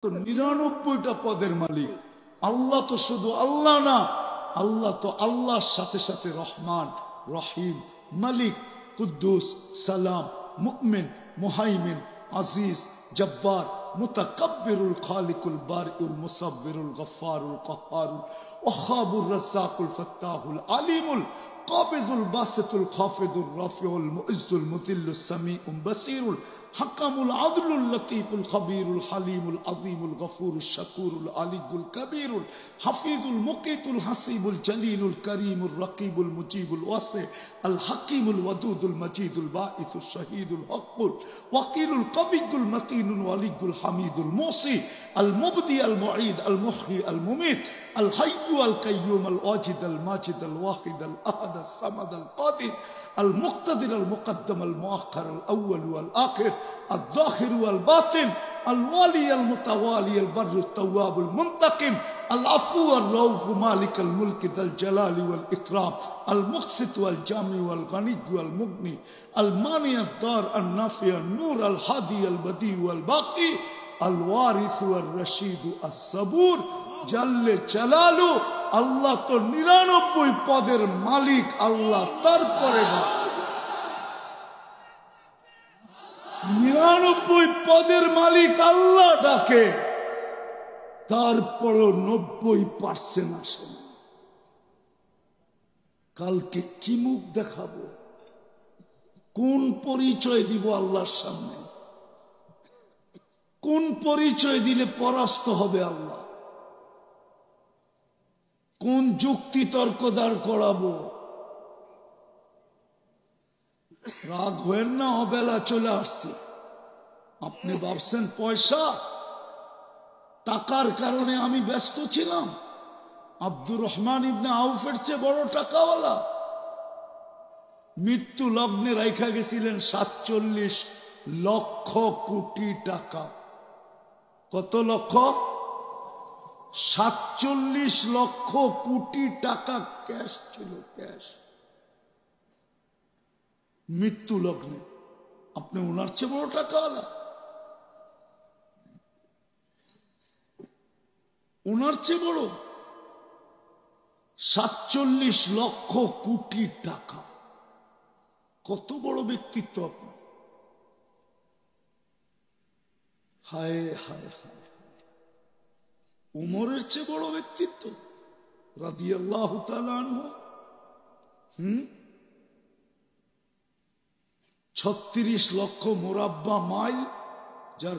তো ৯৯টা পদের মালিক আল্লাহ। তো শুধু আল্লাহ না, আল্লাহ তো আল্লাহর সাথে সাথে রহমান, রহিম, মালিক, কুদ্দুস, সালাম, মুমিন, মুহাইমিন, আজিজ, জব্বার, মুতাকাব্বিরুল, খালিকুল, বারিউল, মুসাব্বিরুল, গফফারুল, কাহ্হারুল, ওয়াহ্হাবুর, রাজ্জাকুল, ফাত্তাহুল, আলিমুল, কাবিজুল, বাসিতুল, খাফিদুর, রাফিউল, মুইজ্জুল, মুদিল্লুস, সামিউল, বাসীরুল, হাকামুল, আদলুল, লতীফুল, খবীরুল, হালিমুল, আযীমুল, গফুরুল, শাকুরুল, আলিয়ুল, কবীরুল, হাফিজুল, মুকিতুল, হাসিবুল, জলিলুল, করিমুল, রকিবুল, মুজিবুল, ওয়াসি, আল হাকিমুল, ওয়াদুদুল, মজিদুল, বাঈসুল, শহীদুল, হকুল, ওয়াকিলুল, কবিয়ুল, মতিনুল, ওয়ালিয়ুল, হামিদুল, মুসি, আল মুবদি, আল মুঈদ, আল মুহয়ি, আল মুমীত, আল হাইয়্যু, আল কাইয়্যুম, আল ওয়াজিদ, আল মাজিদ, আল ওয়াহিদ, আল আহাদ, আল সামাদ, আল কাদির, আল মুক্তাদির, আল মুকদ্দম, আল মুআখ্খার, আল আউয়াল, আল আখির, الظاهر والباطن، الوالي المتوالي، البر التواب المنتقم، العفو الرؤوف، مالك الملك ذا الجلال والإكرام، المقسط والجامع والغني والمغني، المانع الضار النافع النور الهادي البديع والباقي، الوارث والرشيد الصبور جل جلاله। আল্লাহ তো ৯৯ পদের মালিক আল্লাহ, তারপরে ৯৯ পদের মালিক আল্লাহ ডাকে, তারপরও ৯০% আসে না। কালকে কি মুখ দেখাবো, কোন পরিচয় দিব আল্লাহর সামনে, কোন পরিচয় দিলে পরাস্ত হবে আল্লাহ, কোন যুক্তি তর্ক দাঁড় করাবো। রাগ হয়েন না, অবেলা চলে আসছে। আপনি ভাবছেন পয়সা টাকার কারণে আমি ব্যস্ত ছিলাম? আব্দুর রহমান ইবনে আউফের চেয়ে বড় টাকাওয়ালা মৃত্যু লগ্নে রাইখা গেছিলেন ৪৭ লক্ষ কোটি টাকা। কত লক্ষ? ৪৭ লক্ষ কোটি টাকা ক্যাশ ছিল, ক্যাশ, মৃত্যু লগ্নে। আপনি ওনার চেয়ে বড় টাকাওয়ালা? ওনার চেয়ে বড়? ৪৭ লক্ষ কোটি টাকা, কত বড় ব্যক্তিত্ব আপনার! হায় হায় হায়, উমরের চেয়ে বড় ব্যক্তিত্ব রাদিয়াল্লাহু তাআলা আনহু। ৩৬ লক্ষ মুরাব্বা মাইল, যার